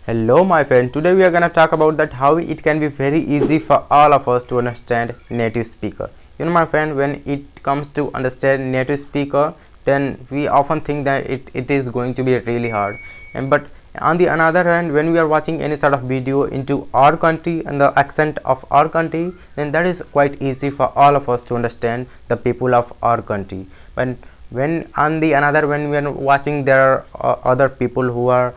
Hello my friend, today we are going to talk about that how it can be very easy for all of us to understand native speaker. My friend, when it comes to understand native speaker, then we often think that it is going to be really hard. But on the another hand, when we are watching any sort of video into our country and the accent of our country, then that is quite easy for all of us to understand the people of our country. But when on the another, when we are watching, there are other people who are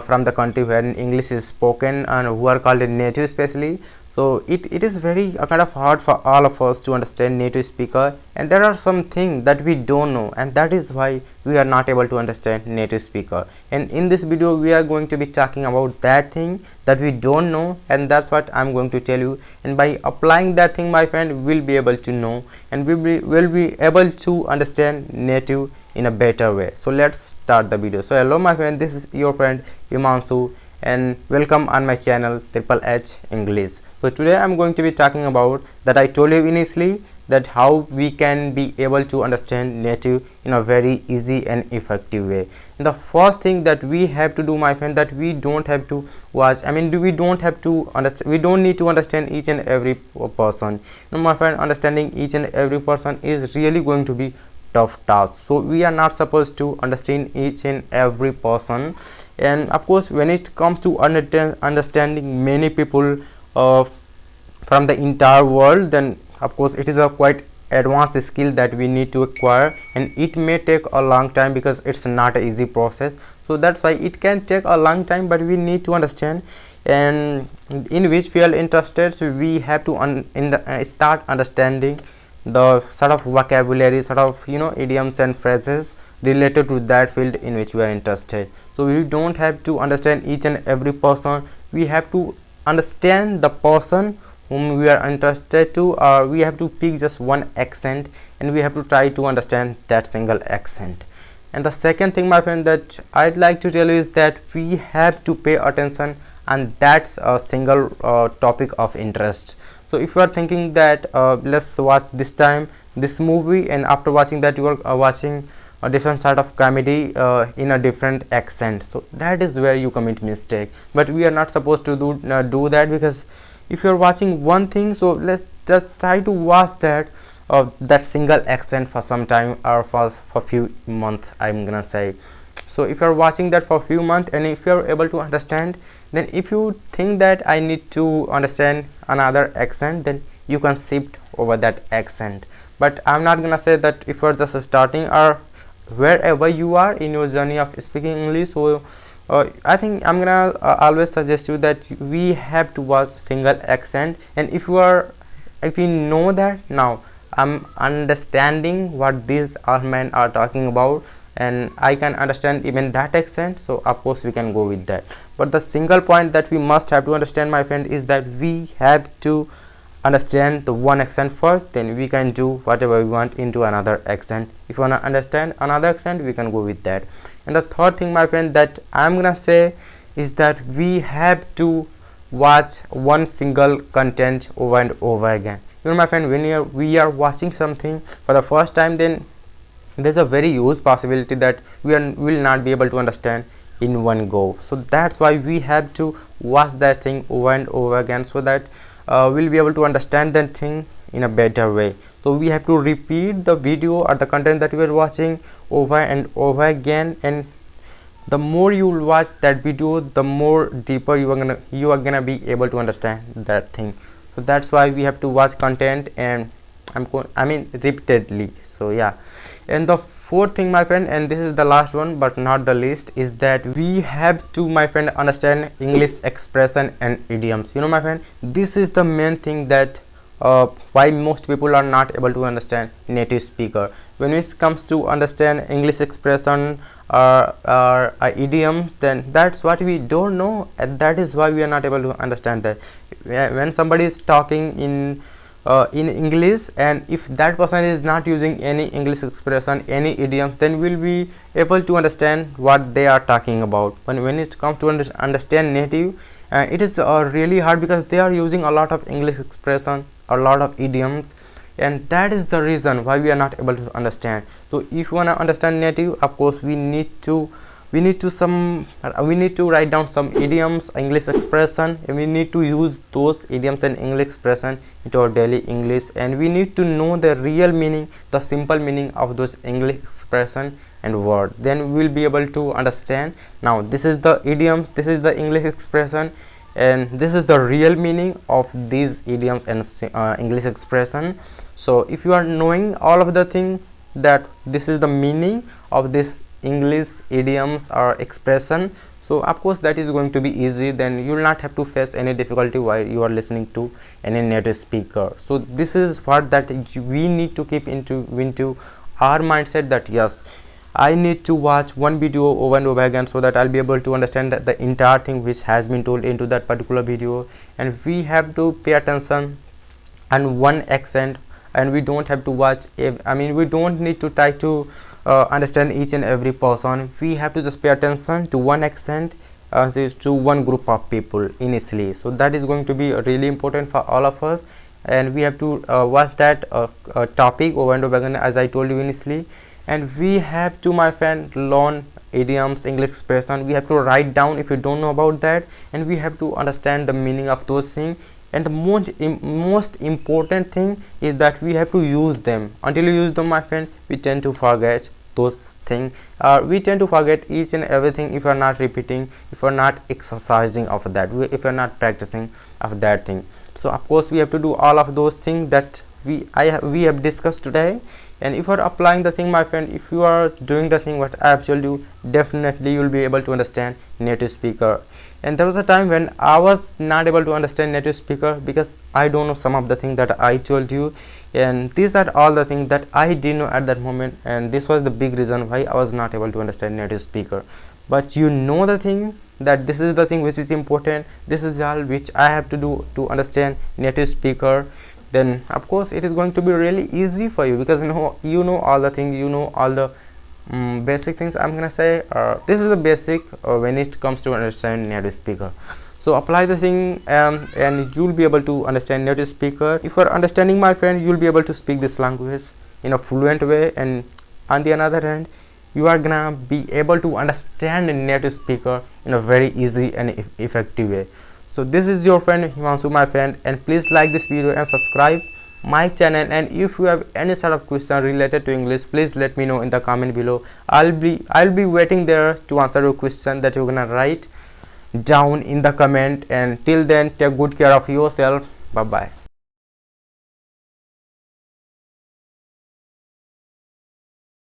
from the country where English is spoken and who are called native especially. So it is very kind of hard for all of us to understand native speaker, and there are some things that we don't know, and that is why we are not able to understand native speaker. And in this video we are going to be talking about that thing that we don't know, and that's what I'm going to tell you. And by applying that thing, my friend, we'll be able to know, and will be able to understand native in a better way. So let's start the video. So hello my friend, this is your friend Imansu, and welcome on my channel Triple H English. So today I'm going to be talking about that I told you initially, that how we can be able to understand native in a very easy and effective way. And the first thing that we have to do, my friend, that we don't have to watch, we don't have to understand, we don't need to understand each and every person. My friend, understanding each and every person is really going to be tough task. So we are not supposed to understand each and every person. And of course, when it comes to understanding many people from the entire world, then of course it is a quite advanced skill that we need to acquire, and it may take a long time because it's not an easy process. So that's why it can take a long time, but we need to understand, and in which we are interested. So we have to start understanding the sort of vocabulary, sort of idioms and phrases related to that field in which we are interested. So we don't have to understand each and every person, we have to understand the person whom we are interested to, or we have to pick just one accent and we have to try to understand that single accent. And the second thing, my friend, that I'd like to tell you is that we have to pay attention, and that's a single topic of interest. So if you are thinking that let's watch this movie, and after watching that you are watching a different sort of comedy in a different accent, so that is where you commit mistake. But we are not supposed to do that, because if you are watching one thing, so let's just try to watch that single accent for some time, or for few months, I'm gonna say. So if you are watching that for a few months, and if you are able to understand, then if you think that I need to understand another accent, then you can shift over that accent. But I'm not gonna say that if you're just starting or wherever you are in your journey of speaking English. So I think I'm gonna always suggest you that we have to watch single accent, and if you know that now I'm understanding what these all men are talking about, and I can understand even that accent, so of course we can go with that. But the single point that we must have to understand, my friend, is that we have to understand the one accent first, then we can do whatever we want into another accent. If you want to understand another accent, we can go with that. And the third thing, my friend, that I'm gonna say is that we have to watch one single content over and over again. My friend, when we are watching something for the first time, then there's a very huge possibility that will not be able to understand in one go. So that's why we have to watch that thing over and over again, so that we'll be able to understand that thing in a better way. So we have to repeat the video or the content that we are watching over and over again, and the more you will watch that video, the more deeper you are gonna be able to understand that thing. So that's why we have to watch content, and repeatedly. So yeah. And the fourth thing, my friend, and this is the last one but not the least, is that we have to, my friend, understand English expression and idioms. My friend, this is the main thing that why most people are not able to understand native speaker. When it comes to understand English expression or idioms, then that's what we don't know, and that is why we are not able to understand that. When somebody is talking in English, and if that person is not using any English expression, any idiom, then we'll be able to understand what they are talking about. But when it comes to understand native, it is really hard, because they are using a lot of English expression, a lot of idioms, and that is the reason why we are not able to understand. So if you want to understand native, of course we need to we need to write down some idioms, English expression, and we need to use those idioms and English expression into our daily English, and we need to know the real meaning, the simple meaning of those English expression and word. Then we will be able to understand, now this is the idioms, this is the English expression, and this is the real meaning of these idioms and English expression. So if you are knowing all of the thing, that this is the meaning of this English idioms or expression, so of course that is going to be easy. Then you will not have to face any difficulty while you are listening to any native speaker. So this is what that we need to keep into our mindset, that yes, I need to watch one video over and over again, so that I'll be able to understand that the entire thing which has been told into that particular video. And we have to pay attention on one accent, and we don't have to watch we don't need to try to understand each and every person. We have to just pay attention to one accent, to one group of people initially. So that is going to be really important for all of us, and we have to watch that topic over and over again, as I told you initially. And we have to, my friend, learn idioms, English expression. We have to write down if you don't know about that, and we have to understand the meaning of those things. And the most important thing is that we have to use them. Until you use them, my friend, we tend to forget those things. We tend to forget each and everything if you are not repeating, if you are not exercising of that, if you are not practicing of that thing. So of course we have to do all of those things that we have discussed today. And if you are applying the thing, my friend, if you are doing the thing what I have told you, definitely you will be able to understand native speaker. And there was a time when I was not able to understand native speaker, because I don't know some of the things that I told you, and these are all the things that I didn't know at that moment, and this was the big reason why I was not able to understand native speaker. But you know the thing, that this is the thing which is important, this is all which I have to do to understand native speaker. Then of course it is going to be really easy for you, because you know all the things, you know all the basic things. I'm gonna say this is the basic when it comes to understand native speaker. So apply the thing, and you'll be able to understand native speaker. If you're understanding, my friend, you'll be able to speak this language in a fluent way, and on the other hand, you are gonna be able to understand a native speaker in a very easy and effective way. So this is your friend Himanshu, my friend, and please like this video and subscribe my channel. And if you have any sort of question related to English, please let me know in the comment below. I'll be waiting there to answer your question that you're gonna write down in the comment. And till then, take good care of yourself. Bye bye.